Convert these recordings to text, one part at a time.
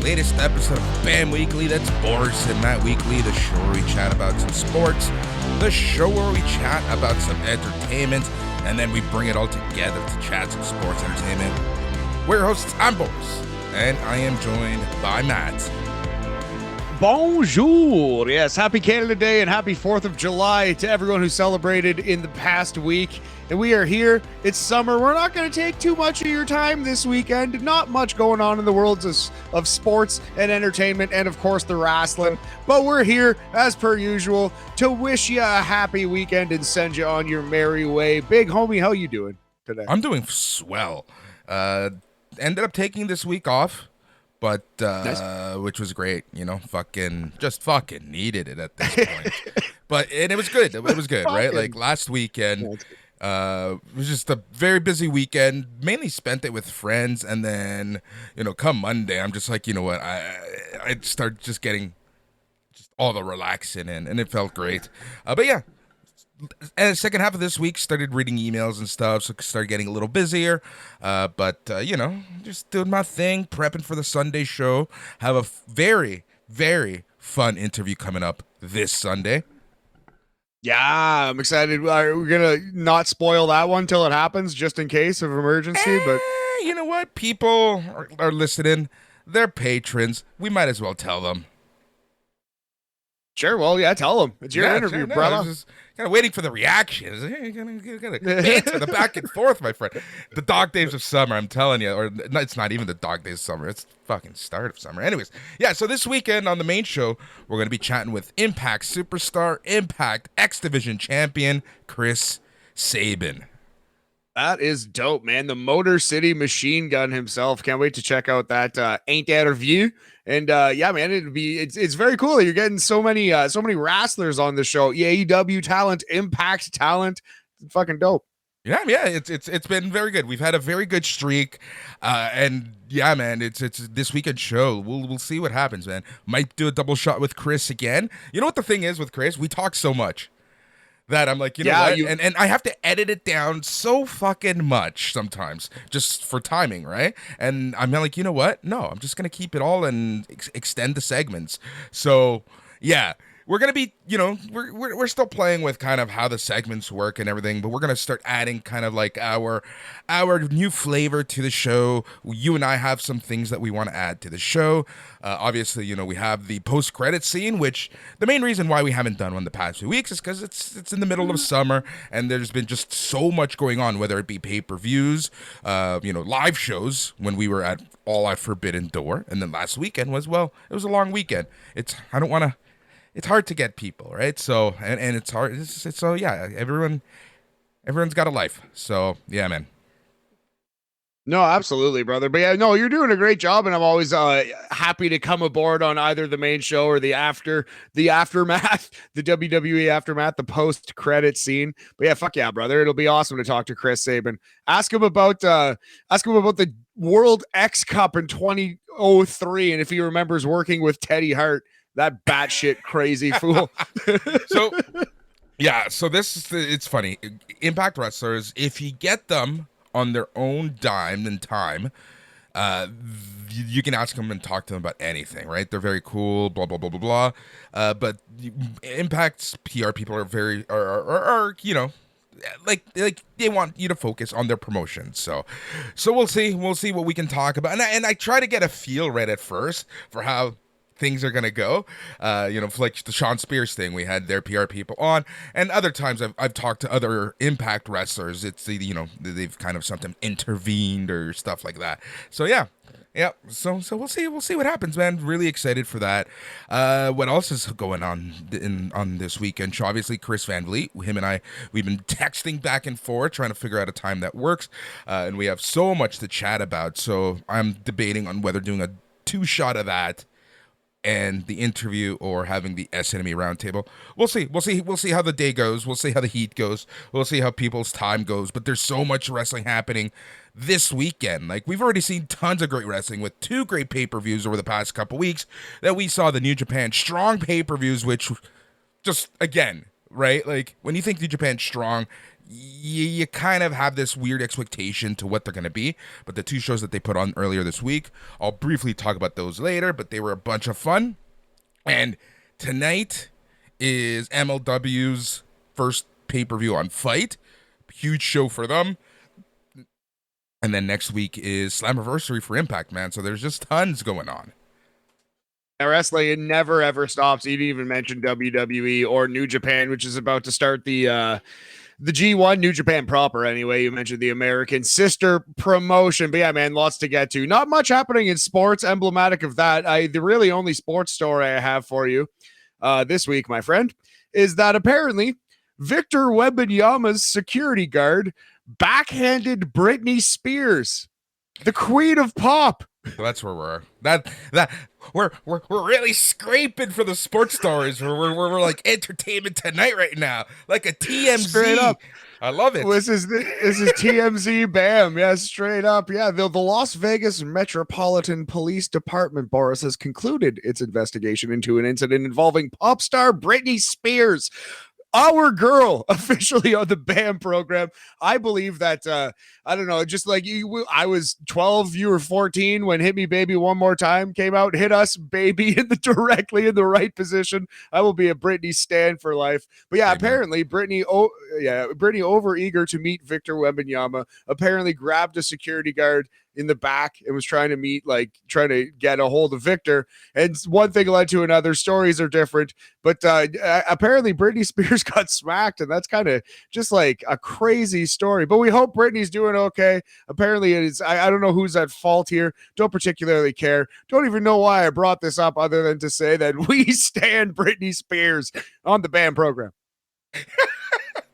latest episode of BAM Weekly. That's Boris and Matt Weekly, the show where we chat about some sports, the show where we chat about some entertainment, and then we bring it all together to chat some sports entertainment. We're your hosts. I'm Boris, and I am joined by Matt. Bonjour. Yes, happy Canada Day and happy 4th of July to everyone who celebrated in the past week. And we are here. It's summer. We're not going to take too much of your time this weekend. Not much going on in the worlds of sports and entertainment and, of course, the wrestling. But we're here, as per usual, to wish you a happy weekend and send you on your merry way. Big homie, how you doing today? I'm doing swell. Ended up taking this week off. But, nice. Which was great, you know, fucking needed it at this point. But, and it was good. It was good, right? Like last weekend, it was just a very busy weekend, mainly spent it with friends. And then, you know, come Monday, I'm just like, you know what, I start just getting just all the relaxing in, and it felt great. But yeah. And the second half of this week, started reading emails and stuff, so started getting a little busier. But you know, just doing my thing, prepping for the Sunday show. Have a very, very fun interview coming up this Sunday. Yeah, I'm excited. We're going to not spoil that one till it happens, just in case of emergency. But you know what? People are listening. They're patrons. We might as well tell them. Sure, well, yeah, tell them. It's your interview, sure, brother. Just kind of waiting for the reactions. You gotta banter the back and forth, my friend. The dog days of summer, I'm telling you. Or no, it's not even the dog days of summer. It's fucking start of summer. Anyways, yeah, so this weekend on the main show, we're going to be chatting with Impact superstar, Impact X Division champion, Chris Sabin. That is dope, man. The Motor City Machine Gun himself. Can't wait to check out that Ain't That Review. And yeah, man, it's very cool. You're getting so many wrestlers on the show. AEW talent, Impact talent. It's fucking dope. Yeah, it's been very good. We've had a very good streak, and yeah, man, it's this weekend show. We'll see what happens, man. Might do a double shot with Chris again. You know what the thing is with Chris? We talk so much that I'm like, you know what? And I have to edit it down so fucking much sometimes just for timing, right? And I'm like, you know what? No, I'm just going to keep it all and extend the segments. So, yeah, we're going to be, you know, we're still playing with kind of how the segments work and everything, but we're going to start adding kind of like our new flavor to the show. You and I have some things that we want to add to the show. Obviously, you know, we have the post-credit scene, which the main reason why we haven't done one the past few weeks is because it's in the middle of summer and there's been just so much going on, whether it be pay-per-views, you know, live shows when we were at All Out Forbidden Door, and then last weekend was, well, it was a long weekend. It's hard to get people, right? So, and it's hard. It's so, yeah, everyone's got a life. So, yeah, man. No, absolutely, brother. But yeah, no, you're doing a great job, and I'm always happy to come aboard on either the main show or the aftermath, the WWE aftermath, the post-credit scene. But yeah, fuck yeah, brother. It'll be awesome to talk to Chris Sabin. Ask him about the World X Cup in 2003, and if he remembers working with Teddy Hart. That batshit crazy fool. So, yeah. So it's funny. Impact wrestlers, if you get them on their own dime and time, you can ask them and talk to them about anything, right? They're very cool, blah blah blah blah blah. But Impact's PR people are you know, like they want you to focus on their promotion. So we'll see what we can talk about. And I try to get a feel right at first for how things are gonna go, you know, like the Sean Spears thing. We had their PR people on, and other times I've talked to other Impact wrestlers. It's the, you know, they've kind of something intervened or stuff like that. So yeah. So we'll see what happens, man. Really excited for that. What else is going on this weekend? So obviously Chris Van Vleet, him and I, we've been texting back and forth trying to figure out a time that works, and we have so much to chat about. So I'm debating on whether doing a 2-shot of that and the interview or having the SNME roundtable. We'll see how the day goes. We'll see how the heat goes. We'll see how people's time goes. But there's so much wrestling happening this weekend. Like, we've already seen tons of great wrestling with 2 great pay-per-views over the past couple weeks that we saw. The New Japan Strong pay-per-views, which just, again, right? Like when you think New Japan's strong, you kind of have this weird expectation to what they're going to be. But the two shows that they put on earlier this week, I'll briefly talk about those later, but they were a bunch of fun. And tonight is MLW's first pay-per-view on Fight. Huge show for them. And then next week is Slammiversary for Impact, man. So there's just tons going on. Wrestling, it never ever stops. You didn't even mention WWE or New Japan, which is about to start the G1, New Japan proper. Anyway, you mentioned the American sister promotion, but yeah, man, lots to get to. Not much happening in sports. Emblematic of that, the really only sports story I have for you this week, my friend, is that apparently Victor Wembanyama's security guard backhanded Britney Spears, the queen of pop. So that's where we're really scraping for the sports stories. We're like entertainment tonight right now, like a TMZ. Straight up. I love it. This is TMZ. Bam. Yeah, straight up. Yeah, the Las Vegas Metropolitan Police Department, Boris, has concluded its investigation into an incident involving pop star Britney Spears, our girl, officially on the BAM program. I believe that, I don't know, just like you, I was 12, you were 14 when Hit Me Baby One More Time came out. Hit us, baby, directly in the right position. I will be a Britney stan for life. But yeah, apparently Britney over eager to meet Victor Wembanyama, apparently grabbed a security guard in the back and was trying to get a hold of Victor. And one thing led to another. Stories are different, but apparently Britney Spears got smacked, and that's kind of just like a crazy story. But we hope Britney's doing okay. Apparently it is. I don't know who's at fault here. Don't particularly care. Don't even know why I brought this up other than to say that we stand Britney Spears on the BAM program.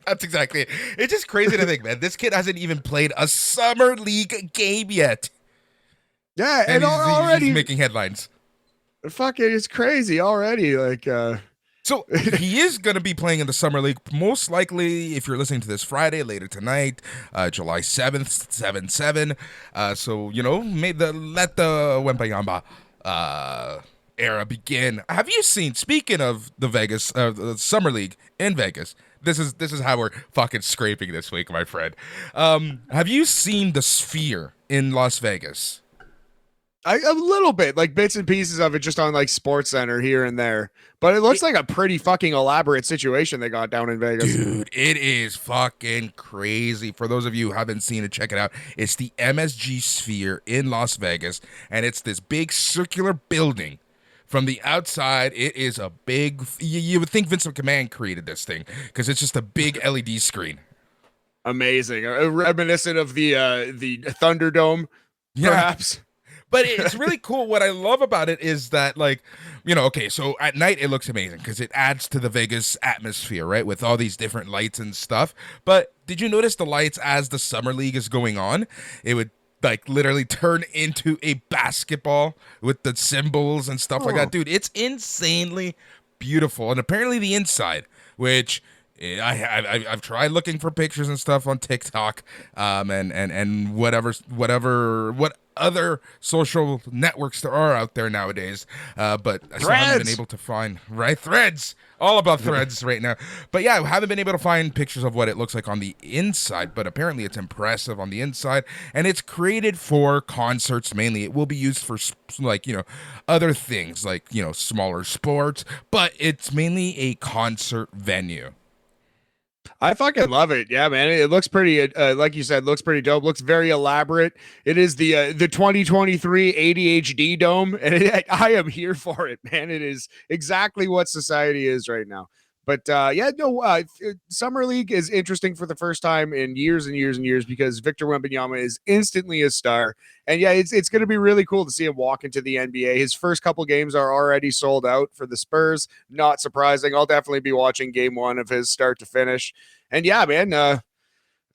That's exactly it. It's just crazy to think, man. This kid hasn't even played a summer league game yet. Yeah, and already he's making headlines. Fuck it, it's crazy already. So he is going to be playing in the summer league, most likely. If you're listening to this Friday, later tonight, July 7th, 7/7. So let the Wembanyama era begin. Have you seen? Speaking of the Vegas, the summer league in Vegas. This is how we're fucking scraping this week, my friend. Have you seen the Sphere in Las Vegas? A little bit, like bits and pieces of it, just on like Sports Center here and there. But it looks like a pretty fucking elaborate situation they got down in Vegas. Dude, it is fucking crazy. For those of you who haven't seen it, check it out. It's the MSG Sphere in Las Vegas, and it's this big circular building. From the outside, it is a big. You would think Vince McMahon created this thing because it's just a big LED screen. Amazing, reminiscent of the Thunderdome, perhaps. Yeah. But it's really cool. What I love about it is that, okay, so at night it looks amazing because it adds to the Vegas atmosphere, right? With all these different lights and stuff. But did you notice the lights as the Summer League is going on? It would literally turn into a basketball with the symbols and stuff like that. Dude, it's insanely beautiful. And apparently the inside, which I've tried looking for pictures and stuff on TikTok, and what other social networks there are out there nowadays, but I still haven't been able to find Threads. All about Threads right now. But yeah, I haven't been able to find pictures of what it looks like on the inside, but apparently it's impressive on the inside, and it's created for concerts mainly. It will be used for other things like smaller sports, but it's mainly a concert venue. I fucking love it. Yeah, man. It looks pretty, like you said, looks pretty dope. Looks very elaborate. It is the 2023 ADHD dome, and I am here for it, man. It is exactly what society is right now. But Summer League is interesting for the first time in years and years and years because Victor Wembanyama is instantly a star. And yeah, it's going to be really cool to see him walk into the NBA. His first couple games are already sold out for the Spurs. Not surprising. I'll definitely be watching game one of his start to finish. And yeah, man.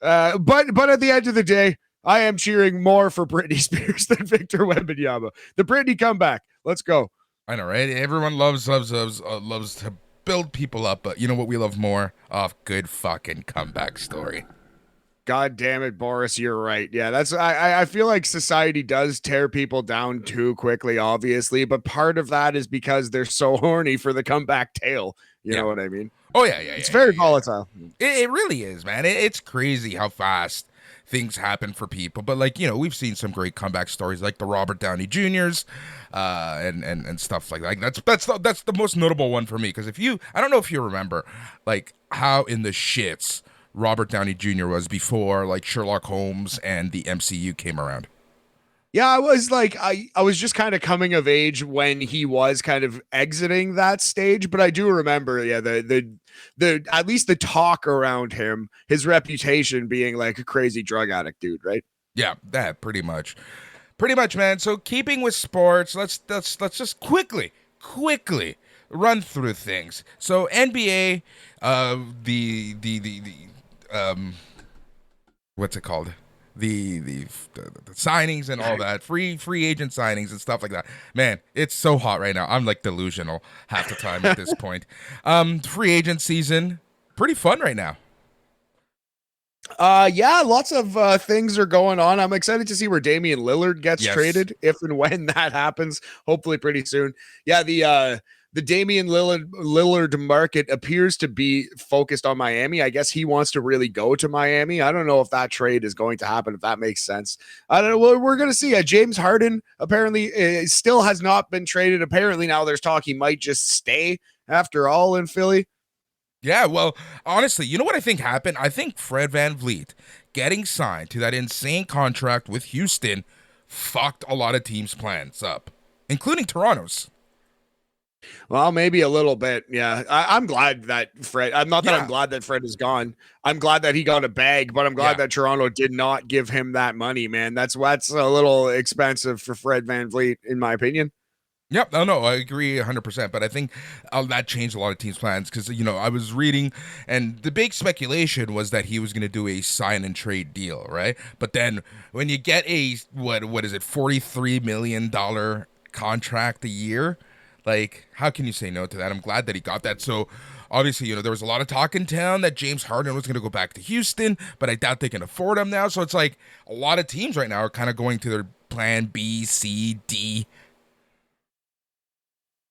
But at the end of the day, I am cheering more for Britney Spears than Victor Wembanyama. The Britney comeback. Let's go. I know, right? Everyone loves to build people up, but you know what we love more? A good fucking comeback story. God damn it, Boris, you're right. Yeah, that's I feel like society does tear people down too quickly, obviously, but part of that is because they're so horny for the comeback tail. You Yeah. know what I mean? Oh yeah, It's very volatile. It really is, man. It's crazy how fast things happen for people. But like, we've seen some great comeback stories like the Robert Downey Jr.'s, and stuff like that. That's the most notable one for me, because I don't know if you remember, like how in the shits Robert Downey Jr. was before like Sherlock Holmes and the MCU came around. Yeah, I was like, I was just kind of coming of age when he was kind of exiting that stage, but I do remember, yeah, the at least the talk around him, his reputation being like a crazy drug addict dude, right? Yeah, that pretty much, man. So keeping with sports, let's just quickly run through things. So NBA, what's it called? The signings and all that, free agent signings and stuff like that. Man, it's so hot right now. I'm like delusional half the time at this point. Free agent season, pretty fun right now. Yeah, lots of things are going on. I'm excited to see where Damian Lillard gets traded, if and when that happens. Hopefully pretty soon. Yeah, the Damian Lillard market appears to be focused on Miami. I guess he wants to really go to Miami. I don't know if that trade is going to happen, if that makes sense. I don't know. We're going to see. James Harden apparently still has not been traded. Apparently now there's talk he might just stay after all in Philly. Yeah, well, honestly, you know what I think happened? I think Fred VanVleet getting signed to that insane contract with Houston fucked a lot of teams' plans up, including Toronto's. Well, maybe a little bit. Yeah. I'm glad that Fred, I'm not that I'm glad that Fred is gone. I'm glad that he got a bag, but I'm glad that Toronto did not give him that money, man. That's a little expensive for Fred VanVleet, in my opinion. Yep. No, I agree 100%. But I think that changed a lot of teams' plans because, I was reading and the big speculation was that he was going to do a sign and trade deal, right? But then when you get a, what is it, $43 million contract a year, like, how can you say no to that? I'm glad that he got that. So obviously, there was a lot of talk in town that James Harden was going to go back to Houston, but I doubt they can afford him now. So it's like a lot of teams right now are kind of going to their plan B, C, D.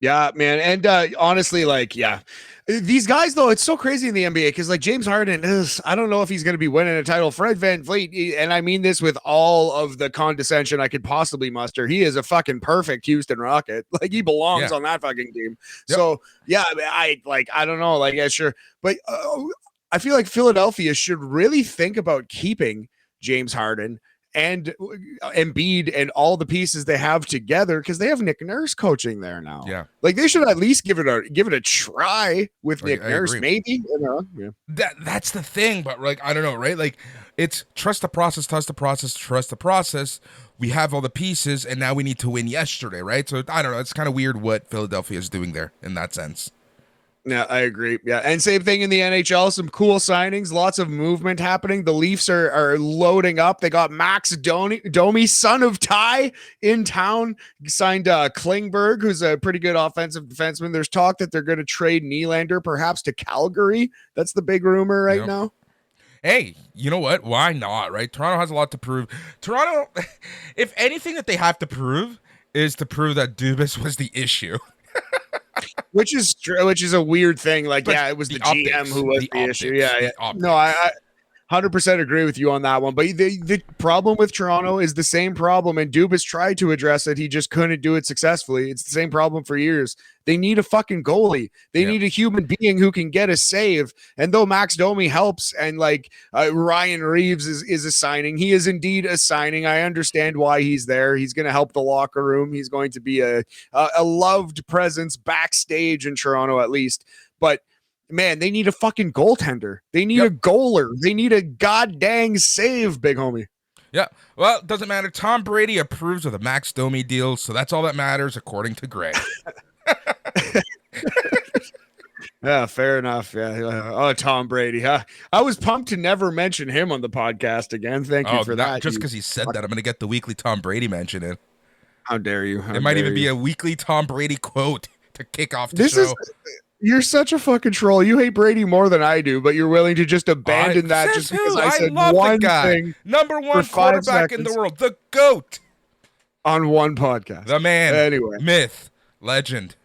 Yeah, man. And honestly, like, yeah, these guys, though, it's so crazy in the NBA because, like, James Harden is, I don't know if he's going to be winning a title. Fred VanVleet, and I mean this with all of the condescension I could possibly muster, he is a fucking perfect Houston Rocket. Like, he belongs on that fucking team. Yep. So, yeah, I don't know. Like, yeah, sure. But I feel like Philadelphia should really think about keeping James Harden and Embiid and all the pieces they have together because they have Nick Nurse coaching there now. Yeah, like they should at least give it a try with Nick Nurse. Agree. Maybe yeah. That's the thing, but like I don't know, right? Like it's trust the process. We have all the pieces, and now we need to win yesterday, right? So I don't know. It's kind of weird what Philadelphia is doing there in that sense. Yeah, I agree. Yeah, and same thing in the NHL. Some cool signings, lots of movement happening. The Leafs are loading up. They got Max Domi, son of Ty, in town. Signed Klingberg, who's a pretty good offensive defenseman. There's talk that they're going to trade Nylander perhaps to Calgary. That's the big rumor right now. Hey, you know what? Why not, right? Toronto has a lot to prove. Toronto, if anything that they have to prove is to prove that Dubas was the issue. Which is a weird thing. Like, yeah, it was the GM who was the issue. Yeah. No, I 100% agree with you on that one. But the problem with Toronto is the same problem, and Dubas tried to address it. He just couldn't do it successfully. It's the same problem for years. They need a fucking goalie. They need a human being who can get a save. And though Max Domi helps, and like Ryan Reeves is a signing, he is indeed a signing. I understand why he's there. He's going to help the locker room. He's going to be a loved presence backstage in Toronto at least. But man, they need a fucking goaltender. They need a goaler. They need a goddamn save, big homie. Yeah. Well, it doesn't matter. Tom Brady approves of the Max Domi deal, so that's all that matters, according to Greg. Yeah, fair enough. Yeah. Oh, Tom Brady. Huh? I was pumped to never mention him on the podcast again. Thank you for that. Just because he said that, I'm going to get the weekly Tom Brady mention in. How dare you? It might even be a weekly Tom Brady quote to kick off the show. You're such a fucking troll. You hate Brady more than I do, but you're willing to just abandon that Says just because who? I said love one the guy. thing Number for one 5 quarterback in the seconds world. The GOAT. on one podcast. The man. Anyway. Myth. Legend.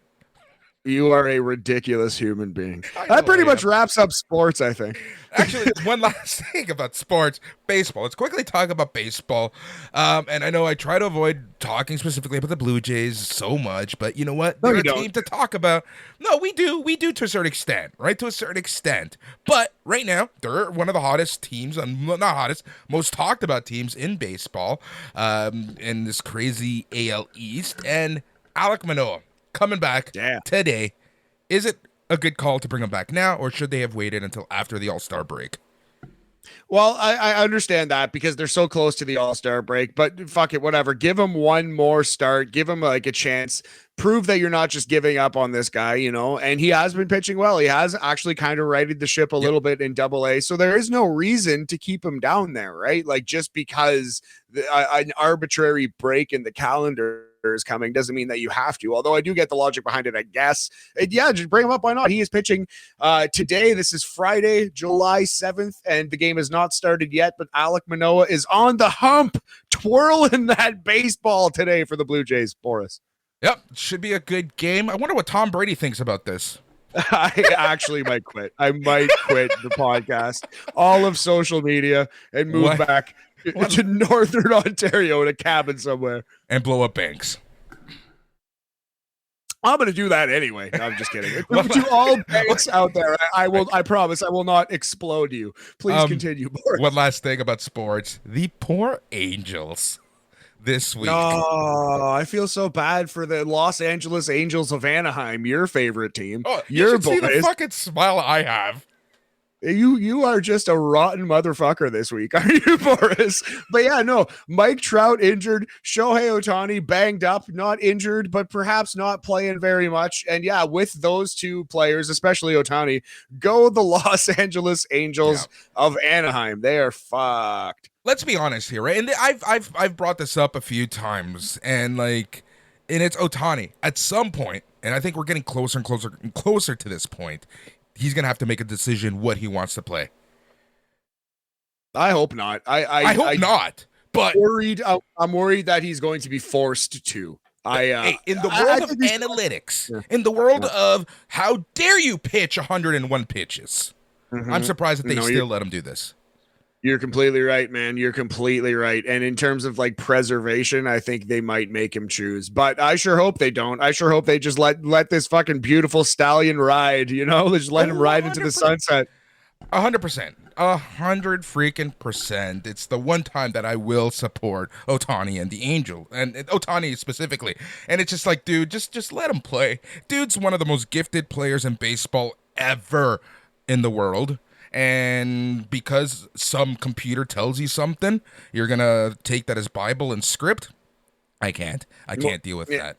You are a ridiculous human being. I know That pretty I much am. wraps up sports, I think. Actually, one last thing about sports, baseball. Let's quickly talk about baseball. And I know I try to avoid talking specifically about the Blue Jays so much, but you know what? No, They're you a don't. team to talk about. No, we do. We do to a certain extent, right? To a certain extent. But right now, they're one of the hottest teams, not hottest, most talked about teams in baseball, in this crazy AL East. And Alek Manoah coming back today. Is it a good call to bring him back now, or should they have waited until after the All-Star break? Well, I understand that because they're so close to the All-Star break, but fuck it, whatever. Give him one more start. Give him like a chance. Prove that you're not just giving up on this guy, you know, and he has been pitching well. He has actually kind of righted the ship a little bit in Double-A. So there is no reason to keep him down there, right? Like just because an arbitrary break in the calendar is coming doesn't mean that you have to, although I do get the logic behind it, I guess. And yeah, just bring him up. Why not? He is pitching today. This is Friday, July 7th, and the game has not started yet, but Alek Manoah is on the hump, twirling that baseball today for the Blue Jays, Boris. Yep, should be a good game. I wonder what Tom Brady thinks about this. I actually might quit. I might quit the podcast, all of social media, and move back to Northern Ontario in a cabin somewhere. And blow up banks. I'm going to do that anyway. No, I'm just kidding. To all banks out there, I promise I will not explode you. Please continue, Boris. One last thing about sports. The poor Angels this week. Oh, I feel so bad for the Los Angeles Angels of Anaheim, your favorite team. Oh, you should see the fucking smile I have. You are just a rotten motherfucker this week, are you, Boris? But yeah, no, Mike Trout injured, Shohei Ohtani banged up, not injured, but perhaps not playing very much. And yeah, with those two players, especially Ohtani, go the Los Angeles Angels of Anaheim. They are fucked. Let's be honest here, right? And I've brought this up a few times, and it's Ohtani. At some point, and I think we're getting closer and closer and closer to this point, he's going to have to make a decision what he wants to play. I hope not. I hope not. But I'm worried that he's going to be forced to. In the world of analytics, in the world of how dare you pitch 101 pitches, I'm surprised that they still let him do this. You're completely right, man. You're completely right. And in terms of like preservation, I think they might make him choose, but I sure hope they don't. I sure hope they just let this fucking beautiful stallion ride, you know, just let him ride into the sunset. 100%, 100 freaking percent. It's the one time that I will support Ohtani and the Angel, and Ohtani specifically. And it's just like, dude, just let him play. Dude's one of the most gifted players in baseball ever in the world. And because some computer tells you something, you're going to take that as Bible and script? I can't deal with that.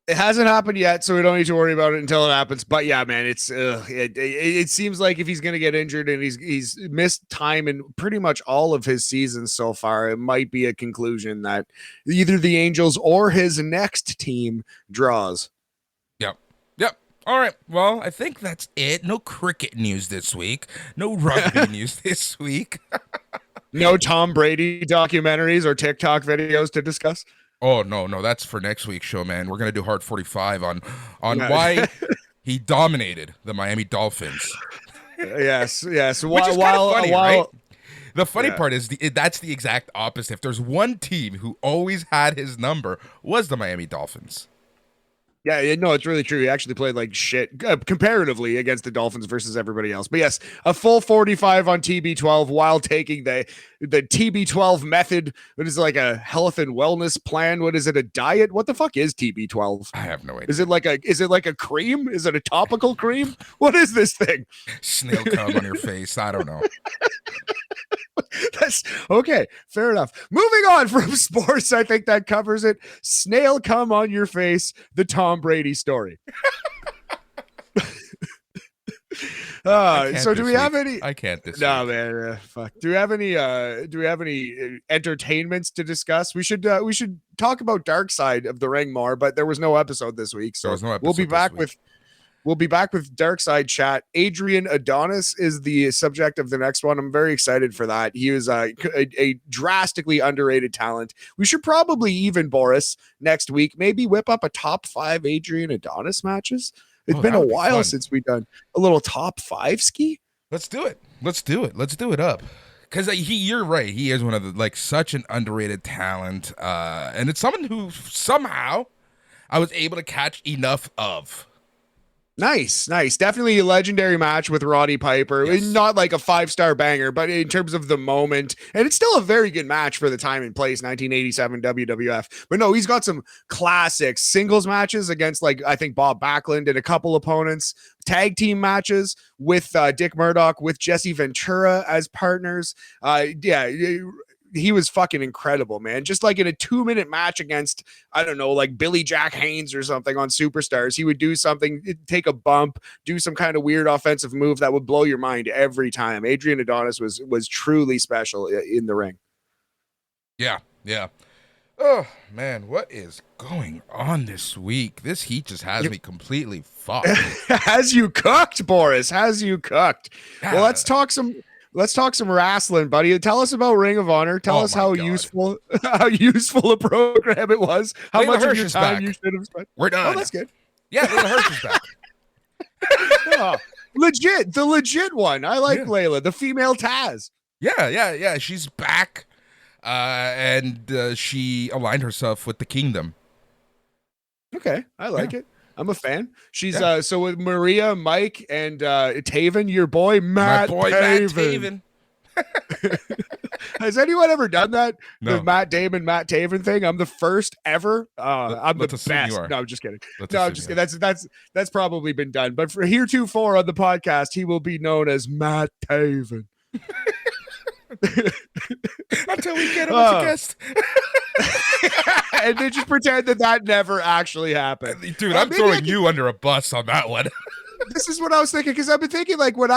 It hasn't happened yet, so we don't need to worry about it until it happens. But yeah, man, it seems like if he's going to get injured and he's missed time in pretty much all of his seasons so far, it might be a conclusion that either the Angels or his next team draws. Yep. All right. Well, I think that's it. No cricket news this week. No rugby news this week. No Tom Brady documentaries or TikTok videos to discuss. Oh, no. That's for next week's show, man. We're going to do Hard 45 on why he dominated the Miami Dolphins. Yes. Which is kind of funny, right? The funny part is that's the exact opposite. If there's one team who always had his number, was the Miami Dolphins. Yeah, no, it's really true. He actually played like shit comparatively against the Dolphins versus everybody else. But yes, a full 45 on TB12 while taking the TB12 method. What is it, like a health and wellness plan? What is it, a diet? What the fuck is TB12? I have no idea. Is it like a cream? Is it a topical cream? What is this thing? Snail cum on your face. I don't know. That's okay. Fair enough. Moving on from sports, I think that covers it. Snail cum on your face. The Tom Brady story. So do we have any? I can't this No, man. Fuck. Do we have any entertainments to discuss? We should talk about Dark Side of the Ring more, but there was no episode this week, so we'll be back with We'll be back with Dark Side Chat. Adrian Adonis is the subject of the next one. I'm very excited for that. He was a drastically underrated talent. We should probably even, Boris, next week, maybe whip up a top 5 Adrian Adonis matches. It's been a while since we've done a little top 5 ski. Let's do it. Let's do it up. Because you're right. He is one of the, like, such an underrated talent. And it's someone who somehow I was able to catch enough of. Nice. Definitely a legendary match with Roddy Piper. Yes. Not like a 5-star banger, but in terms of the moment, and it's still a very good match for the time and place, 1987 WWF. But no, he's got some classic singles matches against, like, I think Bob Backlund and a couple opponents, tag team matches with Dick Murdoch, with Jesse Ventura as partners. He was fucking incredible, man. Just like in a 2-minute match against, I don't know, like Billy Jack Haynes or something on Superstars, he would do something, take a bump, do some kind of weird offensive move that would blow your mind every time. Adrian Adonis was truly special in the ring. Yeah. Oh, man, what is going on this week? This heat just has me completely fucked. Has you cooked, Boris? Has you cooked? Yeah. Well, let's talk some wrestling, buddy. Tell us about Ring of Honor. Tell us how useful a program it was. How much of your time you should have spent. We're done. Oh, that's good. Yeah, Layla Hirsch is back. The legit one. I like Layla, the female Taz. Yeah. She's back, and she aligned herself with the Kingdom. Okay, I like it. I'm a fan. She's so with Maria, Mike, and Taven, your boy Matt. My boy Taven. Matt Taven. Has anyone ever done that? No. The Matt Damon, Matt Taven thing. I'm the first ever. I'm the best. No, I'm just kidding. I'm just kidding. That's probably been done. But for heretofore on the podcast, he will be known as Matt Taven. Until we get him as a guest. And they just pretend that never actually happened. Dude, I'm throwing you under a bus on that one. This is what I was thinking, because I've been thinking, like, if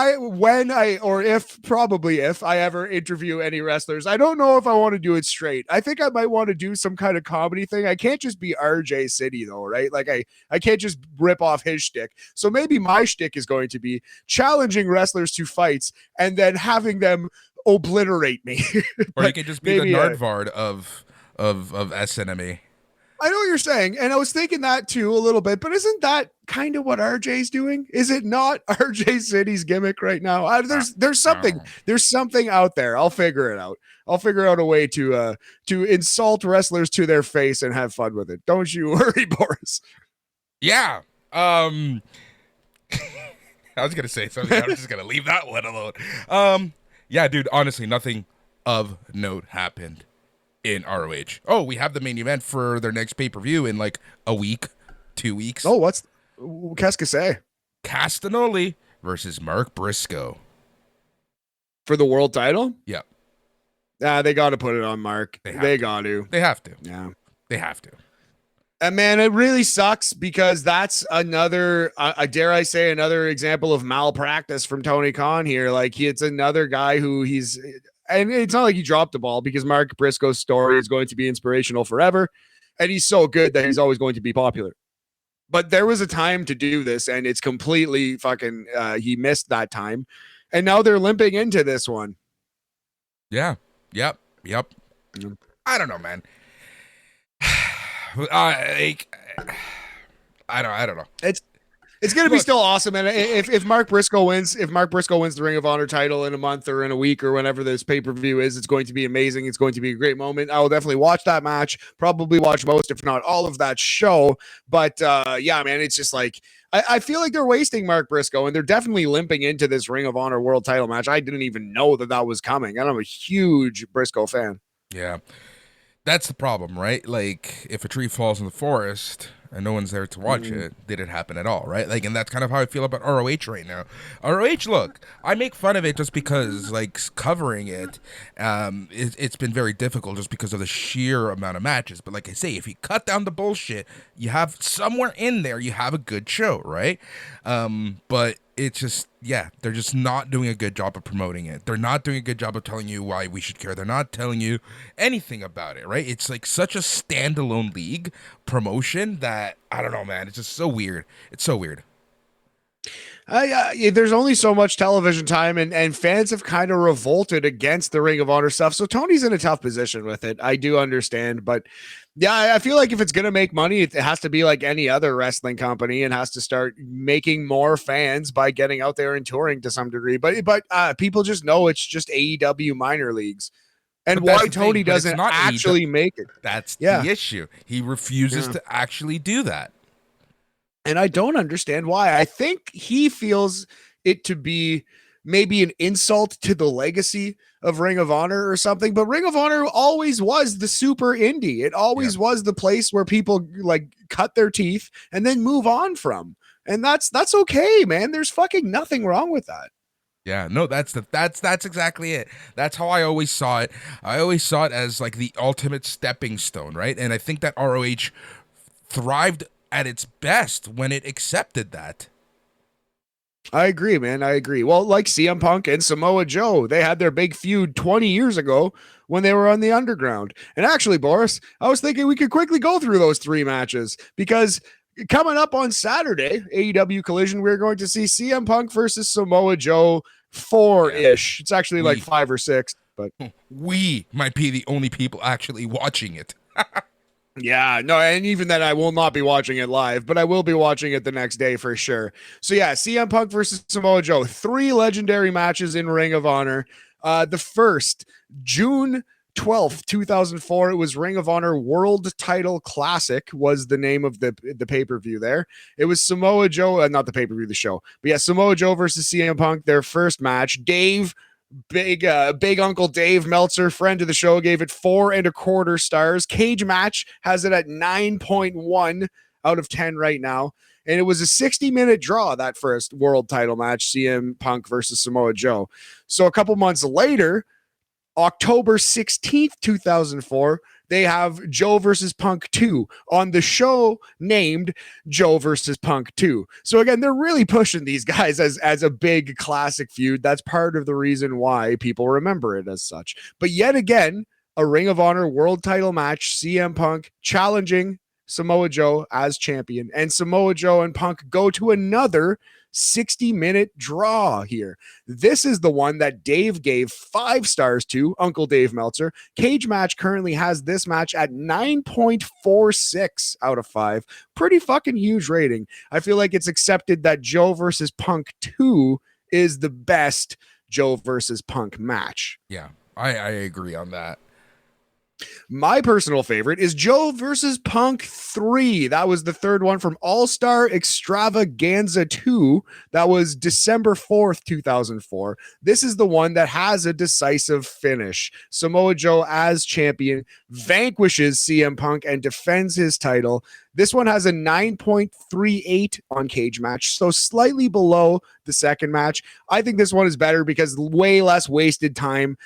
I ever interview any wrestlers, I don't know if I want to do it straight. I think I might want to do some kind of comedy thing. I can't just be RJ City, though, right? Like, I can't just rip off his shtick. So maybe my shtick is going to be challenging wrestlers to fights and then having them obliterate me. Or you could just be the Nardvard of SNME. I know what you're saying, and I was thinking that too a little bit, but isn't that kind of what RJ's doing? Is it not RJ City's gimmick right now? There's something out there. I'll figure it out. I'll figure out a way to insult wrestlers to their face and have fun with it. Don't you worry, Boris. Yeah. I was gonna say something. I'm just gonna leave that one alone. Yeah, dude. Honestly, nothing of note happened in ROH. Oh, we have the main event for their next pay-per-view in like a week, 2 weeks. Oh, qu'est-ce que c'est? Castagnoli versus Mark Briscoe. For the world title? Yeah. They got to put it on Mark. They got to. They have to. Yeah. They have to. And man, it really sucks, because that's another, dare I say, another example of malpractice from Tony Khan here. Like, it's another guy who and it's not like he dropped the ball, because Mark Briscoe's story is going to be inspirational forever. And he's so good that he's always going to be popular. But there was a time to do this, and it's completely fucking, he missed that time. And now they're limping into this one. Yeah. Yep. I don't know, man. I don't know. It's going to be still awesome. And if Mark Briscoe wins the Ring of Honor title in a month or in a week or whenever this pay-per-view is, it's going to be amazing. It's going to be a great moment. I will definitely watch that match, probably watch most, if not all of that show. But yeah, man, it's just like, I feel like they're wasting Mark Briscoe, and they're definitely limping into this Ring of Honor world title match. I didn't even know that was coming. And I'm a huge Briscoe fan. Yeah. That's the problem, right? Like, if a tree falls in the forest and no one's there to watch it, did it happen at all, right? Like, and that's kind of how I feel about ROH right now. ROH, look, I make fun of it just because, like, covering it, it's been very difficult just because of the sheer amount of matches. But like I say, if you cut down the bullshit, you have somewhere in there, you have a good show, right? But it's just, yeah, they're just not doing a good job of promoting it. They're not doing a good job of telling you why we should care. They're not telling you anything about it, right? It's like such a standalone league promotion that, I don't know, man. It's just so weird. It's so weird. There's only so much television time, and fans have kind of revolted against the Ring of Honor stuff. So Tony's in a tough position with it. I do understand, but yeah, I feel like if it's gonna make money, it has to be like any other wrestling company and has to start making more fans by getting out there and touring to some degree. But people just know it's just AEW minor leagues, and But that's why the Tony thing, but it's doesn't not actually make it. That's Yeah. the issue. He refuses Yeah. to actually do that. And I don't understand why. I think he feels it to be maybe an insult to the legacy of Ring of Honor or something. But Ring of Honor always was the super indie. It always was the place where people like cut their teeth and then move on from. And that's okay, man. There's fucking nothing wrong with that. Yeah, no, that's exactly it. That's how I always saw it. I always saw it as like the ultimate stepping stone, right? And I think that ROH thrived at its best when it accepted that. I agree, man. I agree. Well, like CM Punk and Samoa Joe, they had their big feud 20 years ago when they were on the underground. And actually, Boris, I was thinking we could quickly go through those 3 matches because coming up on Saturday, AEW Collision, we're going to see CM Punk versus Samoa Joe 4-ish. It's actually like 5 or 6, but we might be the only people actually watching it. yeah, no, and even then I will not be watching it live, but I will be watching it the next day for sure. So yeah, CM Punk versus Samoa Joe, 3 legendary matches in Ring of Honor. The first, June 12th, 2004, it was Ring of Honor World Title Classic was the name of the pay-per-view there. It was Samoa Joe, not the pay-per-view, the show. But yeah, Samoa Joe versus CM Punk, their first match. Big Uncle Dave Meltzer, friend of the show, gave it 4.25 stars. Cage Match has it at 9.1 out of 10 right now. And it was a 60-minute draw, that first world title match, CM Punk versus Samoa Joe. So a couple months later, October 16th, 2004, they have Joe versus Punk 2 on the show named Joe versus Punk 2. So again, they're really pushing these guys as a big classic feud. That's part of the reason why people remember it as such. But yet again, a Ring of Honor world title match, CM Punk challenging Samoa Joe as champion, and Samoa Joe and Punk go to another 60-minute draw here. This is the one that Dave gave 5 stars to, Uncle Dave Meltzer. Cage Match currently has this match at 9.46 out of 5. Pretty fucking huge rating. I feel like it's accepted that Joe versus Punk 2 is the best Joe versus Punk match. Yeah, I agree on that. My personal favorite is Joe versus Punk 3. That was the third one from All-Star Extravaganza 2. That was December 4th, 2004. This is the one that has a decisive finish. Samoa Joe, as champion, vanquishes CM Punk and defends his title. This one has a 9.38 on Cage Match, so slightly below the second match. I think this one is better because way less wasted time,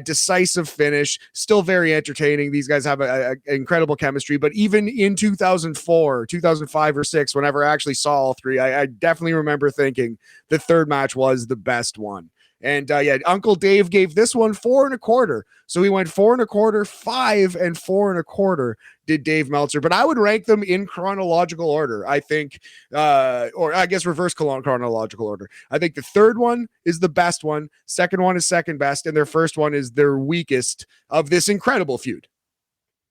decisive finish, still very entertaining. These guys have an incredible chemistry, but even in 2004, 2005 or 6, whenever I actually saw all 3, I definitely remember thinking the third match was the best one. And yeah, Uncle Dave gave this one 4.25. So he went 4.25, 5, and 4.25 did Dave Meltzer. But I would rank them in chronological order. I think, or I guess reverse chronological order. I think the third one is the best one. Second one is second best. And their first one is their weakest of this incredible feud.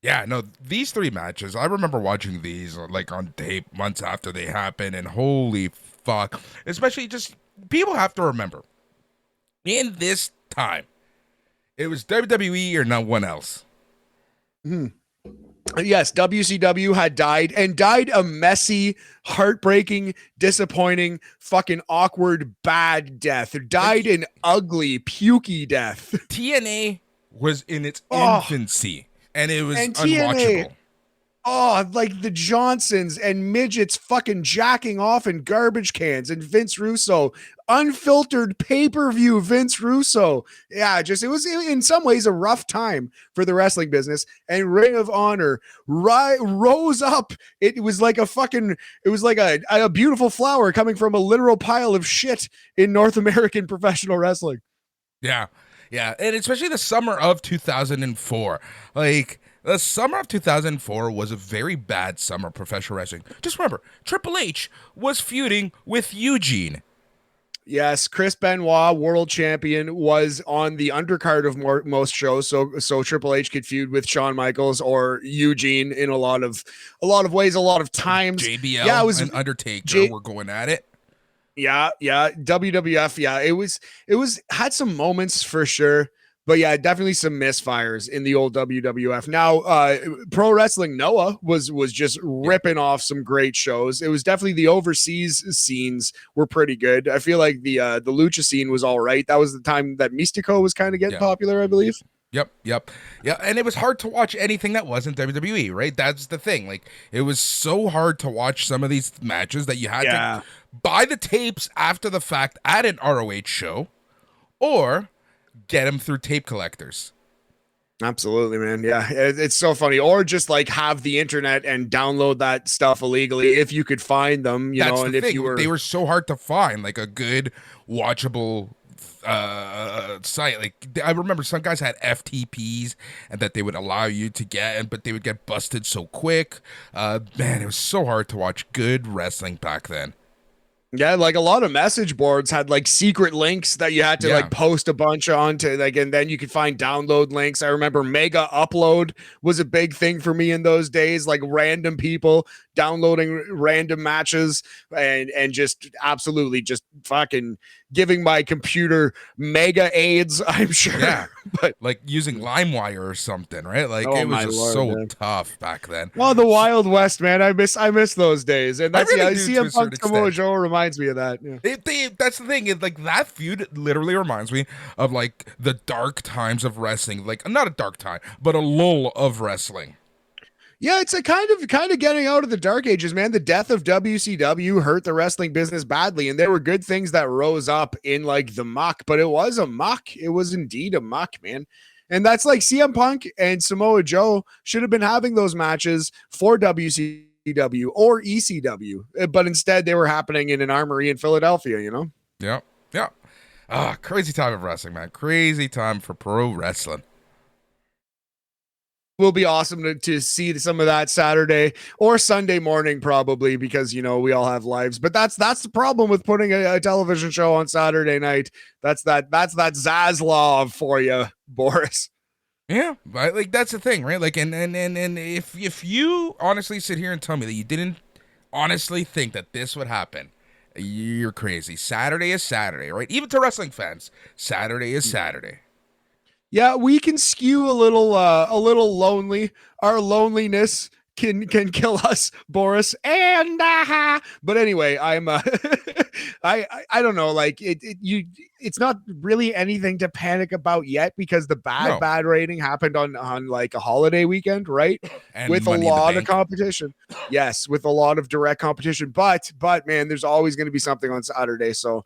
Yeah, no, these 3 matches, I remember watching these like on tape months after they happened. And holy fuck, especially just people have to remember. In this time, it was WWE or no one else. Yes, WCW had died a messy, heartbreaking, disappointing, fucking awkward, bad death. Died an ugly, pukey death. TNA was in its infancy, and it was unwatchable. Oh, like the Johnsons and midgets fucking jacking off in garbage cans and Vince Russo, unfiltered pay-per-view Vince Russo. Yeah, it was in some ways a rough time for the wrestling business, and Ring of Honor rose up. It was like a beautiful flower coming from a literal pile of shit in North American professional wrestling. Yeah. Yeah. And especially the summer of 2004. Like, the summer of 2004 was a very bad summer of professional wrestling. Just remember, Triple H was feuding with Eugene. Yes, Chris Benoit, world champion, was on the undercard of most shows, so Triple H could feud with Shawn Michaels or Eugene in a lot of ways, a lot of times. JBL Yeah, it was and Undertaker J- were going at it. yeah, WWF. Yeah, it was had some moments for sure. But yeah, definitely some misfires in the old WWF. Now, Pro Wrestling Noah was just ripping off some great shows. It was definitely the overseas scenes were pretty good. I feel like the lucha scene was all right. That was the time that Mystico was kind of getting popular, I believe. Yep. Yeah, and it was hard to watch anything that wasn't WWE, right? That's the thing. Like, it was so hard to watch some of these matches that you had to buy the tapes after the fact at an ROH show, or get them through tape collectors. Absolutely, man. Yeah, it's so funny. Or just like have the internet and download that stuff illegally if you could find them, you know. And if you were, they were so hard to find, like a good watchable site. Like, I remember some guys had FTPs and that they would allow you to get, but they would get busted so quick. Man, it was so hard to watch good wrestling back then. Yeah, like a lot of message boards had like secret links that you had to like post a bunch onto, like, and then you could find download links. I remember Mega Upload was a big thing for me in those days, like random people downloading random matches and just absolutely just fucking giving my computer mega AIDS, I'm sure. Yeah, but like using LimeWire or something, right? Like, it was just so tough back then. Well, the Wild West, man, I miss those days, and that's CM Punk Samoa Joe reminds me of that. Yeah. That's the thing. Like, that feud literally reminds me of like the dark times of wrestling. Like, not a dark time, but a lull of wrestling. Yeah, it's a kind of getting out of the dark ages, man. The death of WCW hurt the wrestling business badly, and there were good things that rose up in like the muck, but it was a muck. It was indeed a muck, man. And that's like CM Punk and Samoa Joe should have been having those matches for WCW or ECW, but instead they were happening in an armory in Philadelphia, you know? Yeah. Crazy time of wrestling, man. Crazy time for pro wrestling. Will be awesome to see some of that Saturday or Sunday morning, probably, because you know we all have lives. But that's the problem with putting a television show on Saturday night. That's that Zaslav for you, Boris. Yeah, right. Like, that's the thing, right? Like, and if you honestly sit here and tell me that you didn't honestly think that this would happen, you're crazy. Saturday is Saturday, right? Even to wrestling fans, Saturday is Saturday. Yeah, we can skew a little lonely. Our loneliness can kill us, Boris. And but anyway, I'm I don't know, like it's not really anything to panic about yet because the bad rating happened on like a holiday weekend, right? And with a lot of competition. Yes, with a lot of direct competition. But man, there's always going to be something on Saturday. So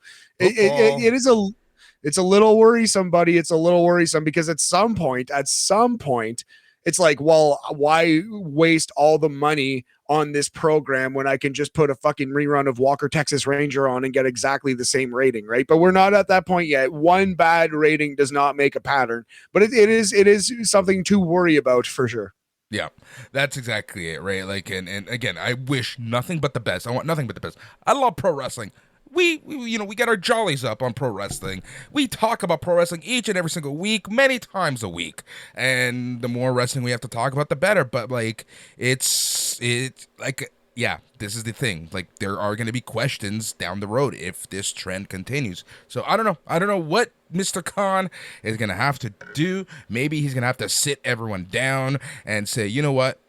it's a little worrisome, buddy. It's a little worrisome because at some point, it's like, well, why waste all the money on this program when I can just put a fucking rerun of Walker, Texas Ranger on and get exactly the same rating, right? But we're not at that point yet. One bad rating does not make a pattern, but it is something to worry about for sure. Yeah, that's exactly it, right? Like, and again, I wish nothing but the best. I want nothing but the best. I love pro wrestling. We get our jollies up on pro wrestling. We talk about pro wrestling each and every single week, many times a week. And the more wrestling we have to talk about, the better. But like, it's like, yeah, this is the thing. Like, there are going to be questions down the road if this trend continues. So I don't know what Mr. Khan is going to have to do. Maybe he's going to have to sit everyone down and say, you know what?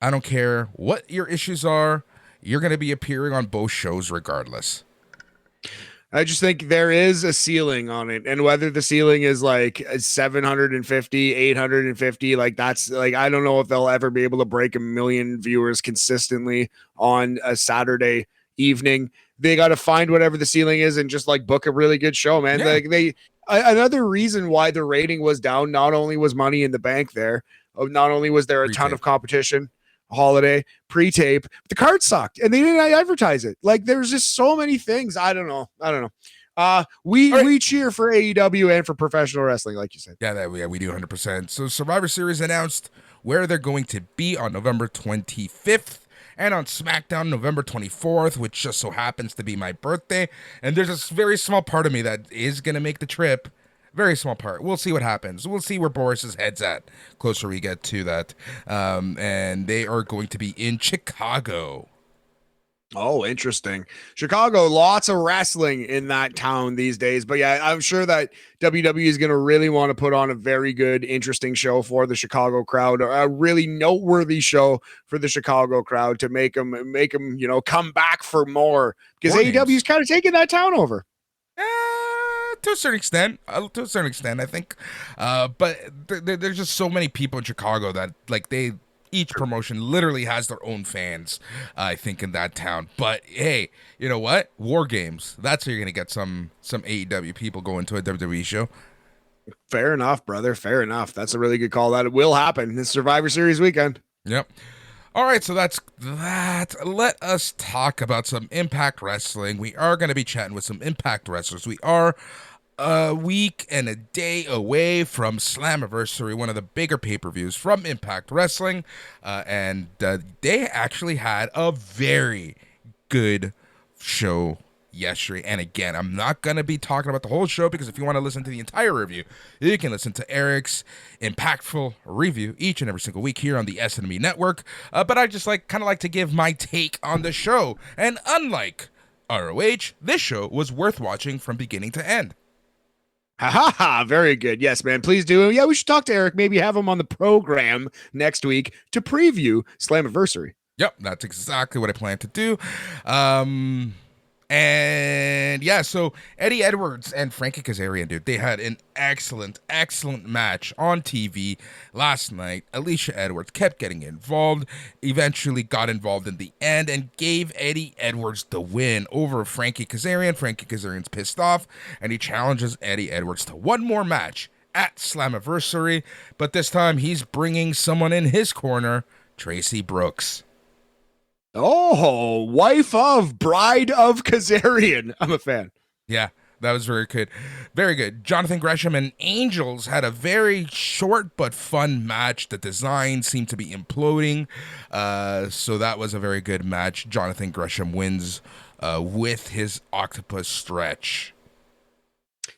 I don't care what your issues are. You're going to be appearing on both shows regardless. I just think there is a ceiling on it, and whether the ceiling is like 750, 850, like that's like, I don't know if they'll ever be able to break 1 million viewers consistently on a Saturday evening. They got to find whatever the ceiling is and just like book a really good show, man. Yeah. Like another reason why the rating was down, not only was Money in the Bank there, not only was there a ton of competition, holiday pre-tape, the card sucked and they didn't advertise it. Like, there's just so many things. I don't know. We cheer for AEW and for professional wrestling, like you said. Yeah, we do 100%. So Survivor Series announced where they're going to be on November 25th, and on SmackDown November 24th, which just so happens to be my birthday. And there's a very small part of me that is going to make the trip. Very small part. We'll see what happens. We'll see where Boris's head's at closer we get to that. And they are going to be in Chicago. Oh, interesting. Chicago, lots of wrestling in that town these days. But yeah, I'm sure that WWE is going to really want to put on a very good, interesting show for the Chicago crowd, a really noteworthy show for the Chicago crowd to make them, come back for more, because AEW is kind of taking that town over. To a certain extent, I think. But there's just so many people in Chicago that each promotion literally has their own fans, I think, in that town. But hey, you know what? War Games. That's where you're gonna get some AEW people going to a WWE show. Fair enough, brother. Fair enough. That's a really good call. That it will happen this Survivor Series weekend. Yep. All right, so that's that. Let us talk about some Impact Wrestling. We are going to be chatting with some Impact wrestlers. We are a week and a day away from Slammiversary, one of the bigger pay-per-views from Impact Wrestling, and they actually had a very good show yesterday. And again, I'm not going to be talking about the whole show, because if you want to listen to the entire review, you can listen to Eric's impactful review each and every single week here on the S&M Network. But I just like to give my take on the show. And unlike ROH, this show was worth watching from beginning to end. Ha ha! Very good. Yes, man. Please do. Yeah, we should talk to Eric. Maybe have him on the program next week to preview Slammiversary. Yep, that's exactly what I plan to do. And yeah, so Eddie Edwards and Frankie Kazarian, dude, they had an excellent match on TV last night. Alicia Edwards kept getting involved, eventually got involved in the end, and gave Eddie Edwards the win over Frankie Kazarian. Frankie Kazarian's pissed off, and he challenges Eddie Edwards to one more match at Slammiversary, but this time he's bringing someone in his corner, Tracy Brooks. Oh, bride of Kazarian. I'm a fan. Yeah, that was very good. Very good. Jonathan Gresham and Angels had a very short but fun match. The design seemed to be imploding. So that was a very good match. Jonathan Gresham wins with his octopus stretch.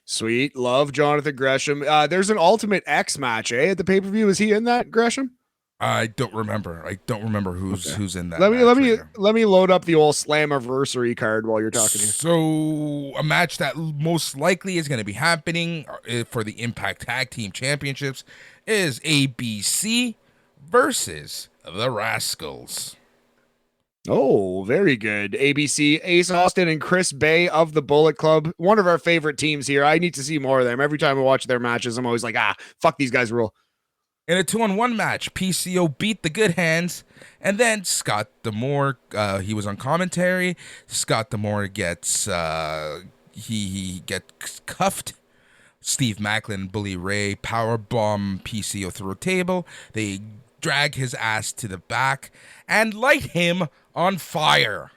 Sweet. Love Jonathan Gresham. There's an Ultimate X match, at the pay-per-view. Is he in that, Gresham? I don't remember who's in that. Let me load up the old Slammiversary card while you're talking here. So a match that most likely is going to be happening for the Impact Tag Team Championships is ABC versus the Rascals. Oh, very good. ABC, Ace Austin and Chris Bay of the Bullet Club. One of our favorite teams here. I need to see more of them. Every time I watch their matches, I'm always like, fuck, these guys rule. In a 2-on-1 match, PCO beat the Good Hands, and then Scott D'Amore, he was on commentary. Scott D'Amore gets he gets cuffed. Steve Macklin and Bully Ray powerbomb PCO through a table. They drag his ass to the back and light him on fire.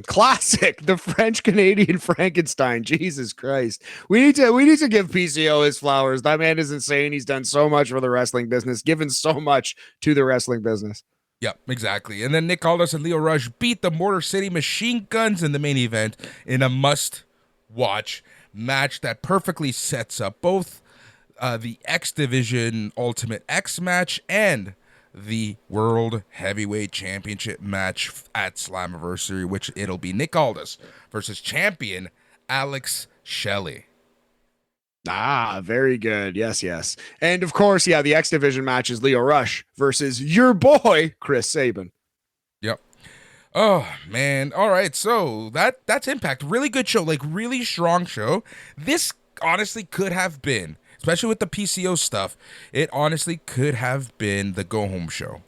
Classic. The French Canadian Frankenstein. Jesus Christ. We need to give PCO his flowers. That man is insane. He's done so much for the wrestling business, given so much to the wrestling business. Yep, exactly. And then Nick Aldis and Leo Rush beat the Motor City Machine Guns in the main event in a must-watch match that perfectly sets up both the X Division Ultimate X match and the World Heavyweight Championship match at Slammiversary, which it'll be Nick Aldis versus champion Alex Shelley. Very good. Yes. And of course, the X Division match is Leo Rush versus your boy, Chris Sabin. Yep. Oh, man. All right. So that's Impact. Really good show. Really strong show. This honestly could have been, especially with the PCO stuff, it honestly could have been the go-home show.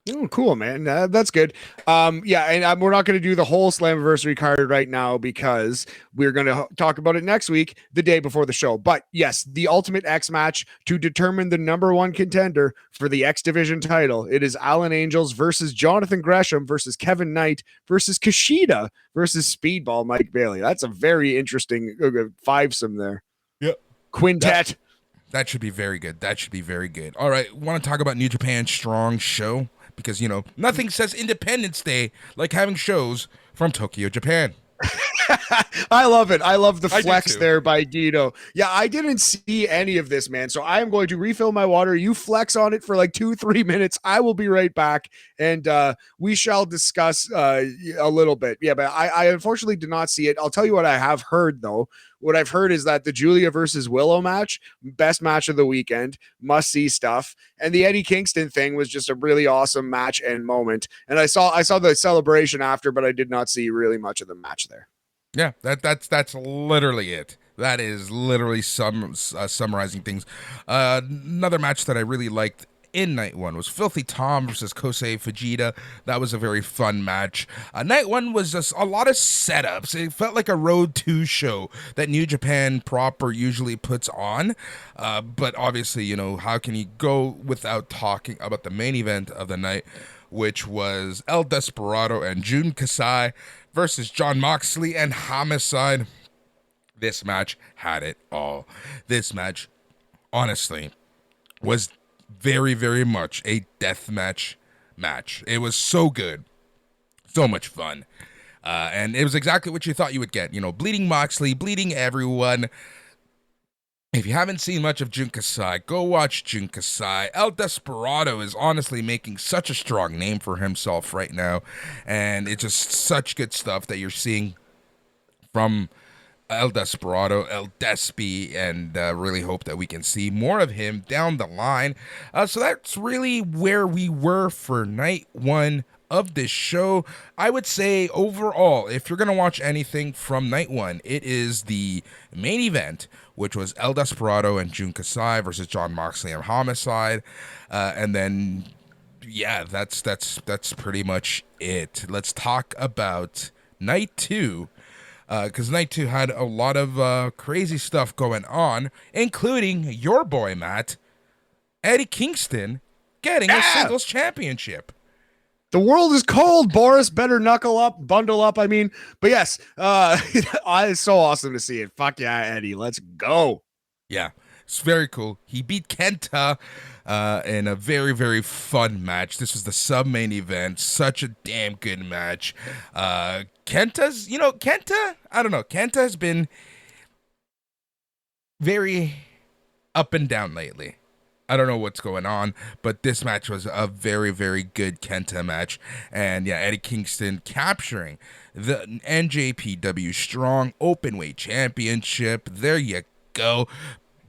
Oh, cool, man. That's good. And we're not going to do the whole Slammiversary card right now because we're going to talk about it next week, the day before the show. But yes, the Ultimate X match to determine the number one contender for the X Division title. It is Alan Angels versus Jonathan Gresham versus Kevin Knight versus Kushida versus Speedball Mike Bailey. That's a very interesting fivesome there. Yep. Quintet. That should be very good. All right. Want to talk about New Japan Strong show? because, nothing says Independence Day like having shows from Tokyo, Japan. I love it. I love the I do flex too. there by Dino. Yeah, I didn't see any of this, man. So I am going to refill my water. You flex on it for like 2-3 minutes. I will be right back, and we shall discuss a little bit. Yeah, but I unfortunately did not see it. I'll tell you what I have heard, though. What I've heard is that the Julia versus Willow match, best match of the weekend, must see stuff. And the Eddie Kingston thing was just a really awesome match and moment. And I saw the celebration after, but I did not see really much of the match there. Yeah, that's literally it. That is literally summarizing things. Another match that I really liked in night one was Filthy Tom versus Kosei Fujita. That was a very fun match. Night one was just a lot of setups. It felt like a Road 2 show that New Japan proper usually puts on. But obviously, how can you go without talking about the main event of the night, which was El Desperado and Jun Kasai versus Jon Moxley and Homicide. This match had it all. This match, honestly, was very, very much a deathmatch match. It was so good. So much fun. And it was exactly what you thought you would get. Bleeding Moxley, bleeding everyone. If you haven't seen much of Jun Kasai, go watch Jun Kasai. El Desperado is honestly making such a strong name for himself right now. And it's just such good stuff that you're seeing from El Desperado, El Despi, and really hope that we can see more of him down the line. So that's really where we were for night one of this show. I would say overall, if you're going to watch anything from night one, it is the main event, which was El Desperado and Jun Kasai versus Jon Moxley and Homicide. And then, yeah, that's pretty much it. Let's talk about night two. Because night two had a lot of crazy stuff going on, including your boy, Matt, Eddie Kingston, getting a singles championship. The world is cold, Boris. Better knuckle up, bundle up. But yes, it's so awesome to see it. Fuck yeah, Eddie. Let's go. Yeah, it's very cool. He beat Kenta in a very, very fun match. This was the sub-main event. Such a damn good match. Kenta, I don't know. Kenta has been very up and down lately. I don't know what's going on, but this match was a very, very good Kenta match. And yeah, Eddie Kingston capturing the NJPW Strong Openweight Championship. There you go.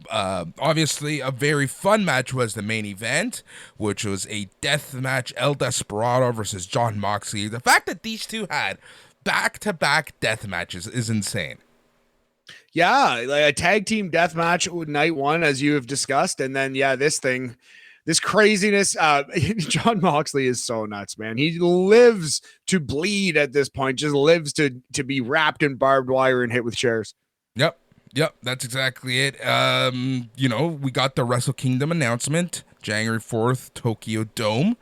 Obviously, a very fun match was the main event, which was a death match, El Desperado versus Jon Moxley. The fact that these two had back-to-back death matches is insane. Yeah, like a tag team death match with night one, as you have discussed. And then, yeah, this craziness. Jon Moxley is so nuts, man. He lives to bleed at this point, just lives to be wrapped in barbed wire and hit with chairs. Yep, that's exactly it. We got the Wrestle Kingdom announcement, January 4th, Tokyo Dome.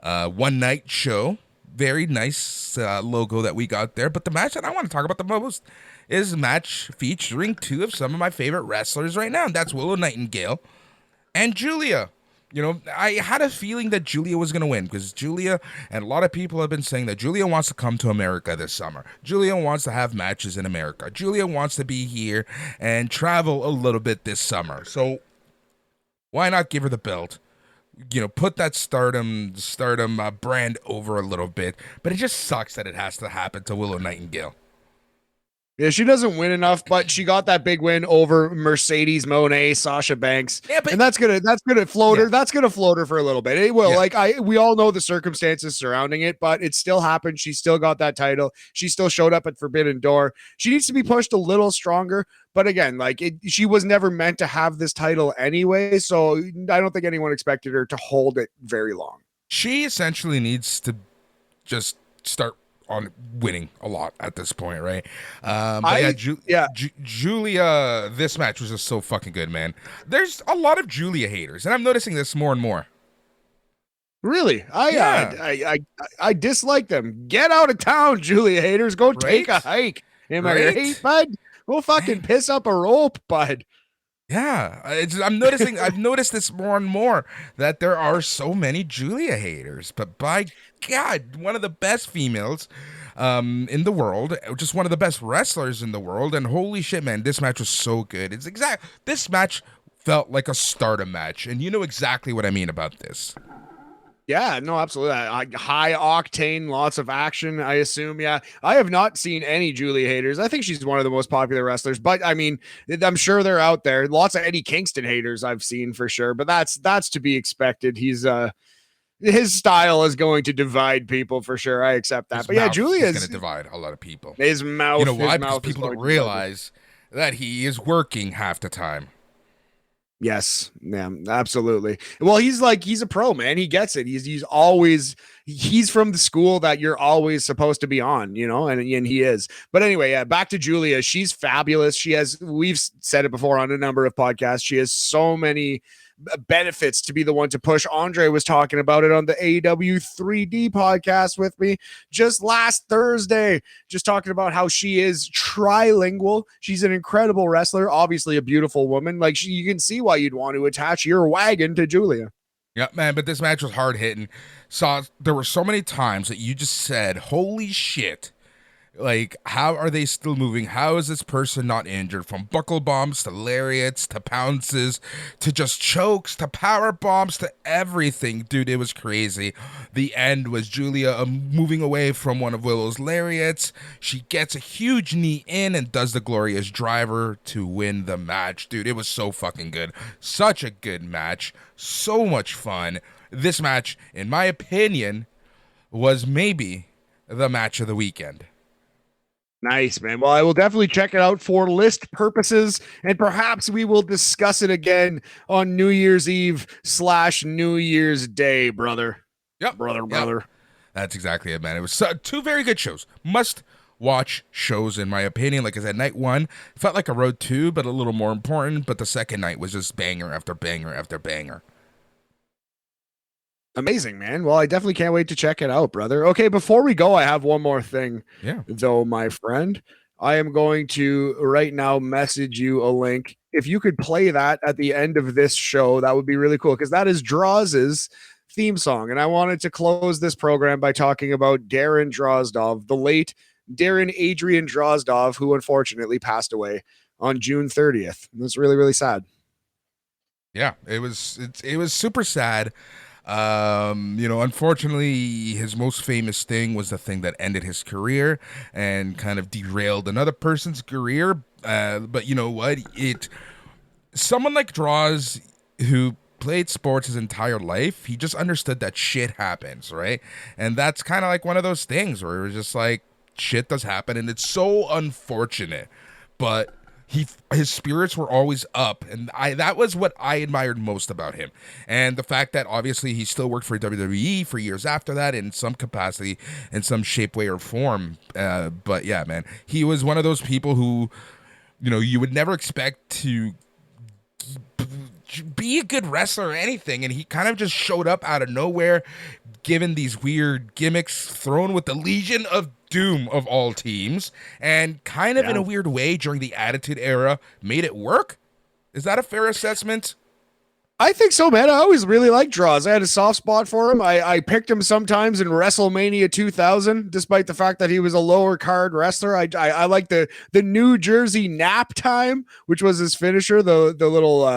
One night show. Very nice logo that we got there. But the match that I want to talk about the most is a match featuring two of some of my favorite wrestlers right now. And that's Willow Nightingale and Julia. I had a feeling that Julia was going to win because Julia, and a lot of people have been saying that Julia wants to come to America this summer. Julia wants to have matches in America. Julia wants to be here and travel a little bit this summer. So why not give her the belt? Put that stardom brand over a little bit. But it just sucks that it has to happen to Willow Nightingale. Yeah, she doesn't win enough, but she got that big win over Mercedes Moné, Sasha Banks. Yeah, and that's gonna float her. Yeah. That's gonna float her for a little bit. It will. Yeah. We all know the circumstances surrounding it, but it still happened. She still got that title. She still showed up at Forbidden Door. She needs to be pushed a little stronger. But again, she was never meant to have this title anyway, so I don't think anyone expected her to hold it very long. She essentially needs to just start on winning a lot at this point, right? Julia, this match was just so fucking good, man. There's a lot of Julia haters, and I'm noticing this more and more. Really? I dislike them. Get out of town, Julia haters. Go take a hike. Am I right, bud? Go fucking piss up a rope, bud. Yeah, I've noticed this more and more that there are so many Julia haters. But by God, one of the best females in the world, just one of the best wrestlers in the world, and holy shit, man, this match was so good. This match felt like a Stardom match, and you know exactly what I mean about this. Yeah, no, absolutely. High octane, lots of action, I assume. Yeah. I have not seen any Julia haters. I think she's one of the most popular wrestlers, but I mean, I'm sure they're out there. Lots of Eddie Kingston haters I've seen for sure, but that's to be expected. His style is going to divide people for sure. I accept that. But yeah, Julia is going to divide a lot of people. His mouth. You know why? Because people don't realize that he is working half the time. Yes, yeah, absolutely. Well, he's a pro, man. He gets it. He's from the school that you're always supposed to be on, you know, and he is. But anyway, yeah, back to Julia. She's fabulous. We've said it before on a number of podcasts. She has so many benefits to be the one to push. Andre was talking about it on the AEW 3D podcast with me just last Thursday, just talking about how she is trilingual. She's an incredible wrestler, obviously a beautiful woman. Like you can see why you'd want to attach your wagon to Julia. Yeah, man, but this match was hard hitting. So there were so many times that you just said, holy shit. Like, how are they still moving? How is this person not injured? From buckle bombs to lariats to pounces to just chokes to power bombs to everything. Dude, it was crazy. The end was Julia moving away from one of Willow's lariats. She gets a huge knee in and does the glorious driver to win the match. Dude, it was so fucking good. Such a good match. So much fun. This match, in my opinion, was maybe the match of the weekend. Nice, man. Well, I will definitely check it out for list purposes, and perhaps we will discuss it again on New Year's Eve / New Year's Day, brother. Yep. Brother. Yep. That's exactly it, man. It was two very good shows. Must watch shows, in my opinion. Like I said, night one felt like a road two, but a little more important. But the second night was just banger after banger after banger. Amazing, man. Well, I definitely can't wait to check it out, brother. Okay, before we go, I have one more thing. Yeah. Though, my friend, I am going to right now message you a link. If you could play that at the end of this show, that would be really cool, because that is Droz's theme song. And I wanted to close this program by talking about Darren Drozdov, the late Darren Adrian Drozdov, who unfortunately passed away on June 30th. That's really, really sad. Yeah, it was super sad. Unfortunately, his most famous thing was the thing that ended his career and kind of derailed another person's career. But you know what? Someone like Droz, who played sports his entire life, he just understood that shit happens, right? And that's kind of like one of those things where it was just like, shit does happen, and it's so unfortunate. But his spirits were always up, and that was what I admired most about him. And the fact that obviously he still worked for WWE for years after that in some capacity, in some shape, way, or form. But yeah, man, he was one of those people who, you would never expect to be a good wrestler or anything, and he kind of just showed up out of nowhere, given these weird gimmicks, thrown with the Legion of Doom of all teams, and kind of in a weird way during the Attitude Era made it work. Is that a fair assessment? I think so, man. I always really liked Droz. I had a soft spot for him. I picked him sometimes in WrestleMania 2000, despite the fact that he was a lower card wrestler. I like the New Jersey nap time, which was his finisher. The little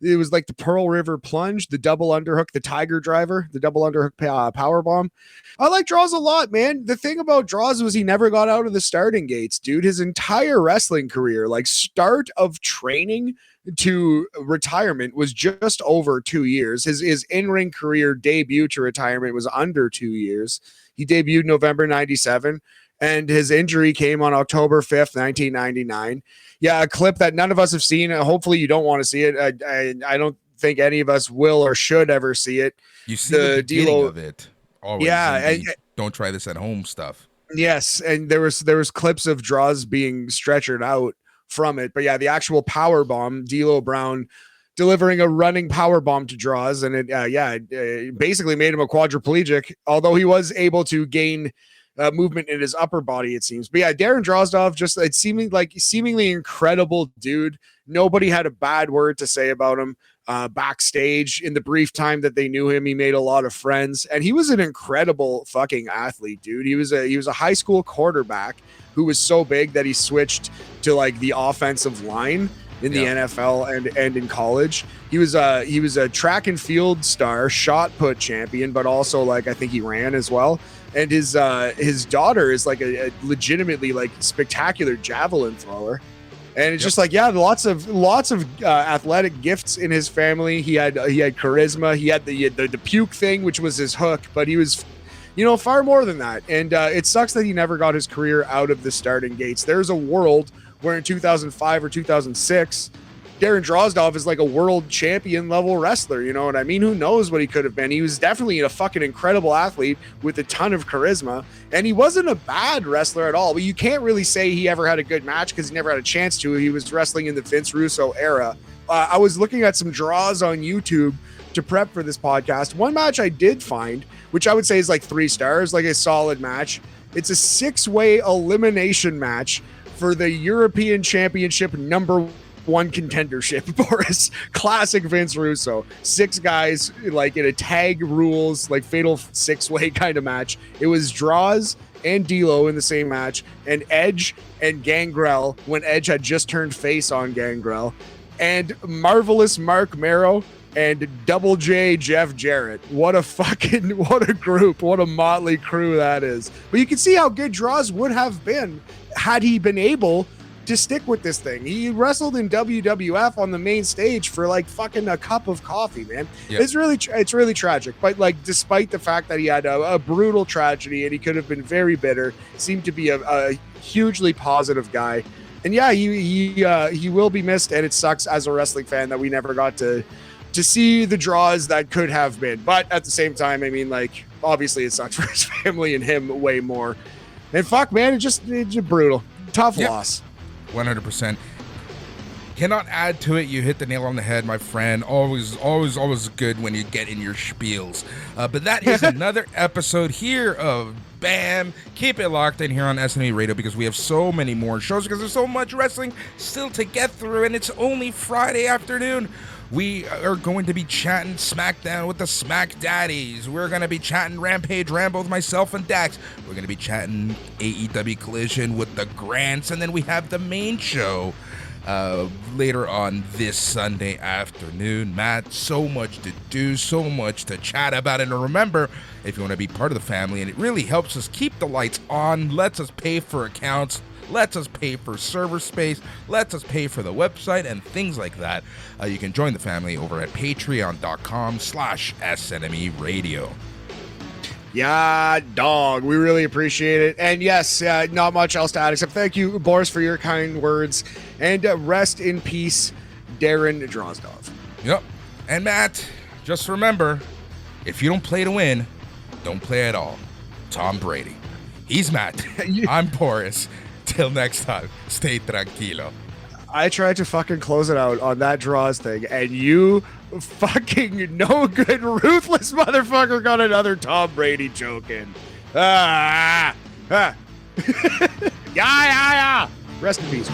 it was like the Pearl River plunge, the double underhook, the Tiger Driver, the double underhook power bomb. I like Droz a lot, man. The thing about Droz was he never got out of the starting gates, dude. His entire wrestling career, like start of training to retirement, was just over 2 years. His in-ring career debut to retirement was under 2 years. He debuted November 97, and his injury came on October 5th, 1999. Yeah, a clip that none of us have seen. Hopefully you don't want to see it. I don't think any of us will or should ever see it. You see the beginning of it always. Yeah, and don't try this at home stuff. Yes, and there was clips of Droz being stretchered out from it. But yeah, the actual power bomb, D'Lo Brown delivering a running power bomb to Droz, and it basically made him a quadriplegic, although he was able to gain movement in his upper body, it seems. But yeah, Darren Drozdov, just it seemingly incredible dude. Nobody had a bad word to say about him. Backstage in the brief time that they knew him, he made a lot of friends, and he was an incredible fucking athlete, dude. He was a high school quarterback who was so big that he switched to like the offensive line in the NFL and in college. He was a track and field star, shot put champion, but also like I think he ran as well. And his daughter is like a legitimately like spectacular javelin thrower. And it's just like, yeah, lots of athletic gifts in his family. He had charisma. He had the puke thing, which was his hook, but he was, far more than that. And it sucks that he never got his career out of the starting gates. There's a world where in 2005 or 2006, Darren Drozdov is like a world champion level wrestler. You know what I mean? Who knows what he could have been? He was definitely a fucking incredible athlete with a ton of charisma, and he wasn't a bad wrestler at all. But you can't really say he ever had a good match because he never had a chance to. He was wrestling in the Vince Russo era. I was looking at some draws on YouTube to prep for this podcast. One match I did find, which I would say is like 3 stars, like a solid match. It's a 6-way elimination match for the European Championship number 1 contendership. Boris, classic Vince Russo. 6 guys like in a tag rules, like fatal 6-way kind of match. It was Droz and D'Lo in the same match, and Edge and Gangrel when Edge had just turned face on Gangrel, and Marvelous Mark Marrow and Double J Jeff Jarrett. What a group, what a motley crew that is. But you can see how good Droz would have been had he been able to stick with this thing. He wrestled in WWF on the main stage for like fucking a cup of coffee, man. Yep. It's really tragic. But like, despite the fact that he had a brutal tragedy and he could have been very bitter, seemed to be a hugely positive guy. And yeah, he will be missed, and it sucks as a wrestling fan that we never got to see the draws that could have been. But at the same time, I mean, like, obviously it sucks for his family and him way more. And fuck, man, it's just brutal. Tough loss. 100%. Cannot add to it. You hit the nail on the head, my friend. Always good when you get in your spiels. But that is another episode here of BAM. Keep it locked in here on SNE Radio because we have so many more shows because there's so much wrestling still to get through, and it's only Friday afternoon. We are going to be chatting SmackDown with the Smack Daddies. We're going to be chatting Rampage Rambo with myself and Dax. We're going to be chatting AEW Collision with the Grants. And then we have the main show later on this Sunday afternoon. Matt, so much to do, so much to chat about. And remember, if you want to be part of the family, and it really helps us keep the lights on, lets us pay for accounts, lets us pay for server space, lets us pay for the website and things like that. You can join the family over at patreon.com/SNME Radio. Yeah, dog. We really appreciate it. And yes, not much else to add except thank you, Boris, for your kind words. And rest in peace, Darren Drozdov. Yep. And Matt, just remember, if you don't play to win, don't play at all. Tom Brady. He's Matt. I'm Boris. Till next time, stay tranquilo. I tried to fucking close it out on that Droz thing, and you fucking no good, ruthless motherfucker got another Tom Brady joke in. Yeah. Rest in peace.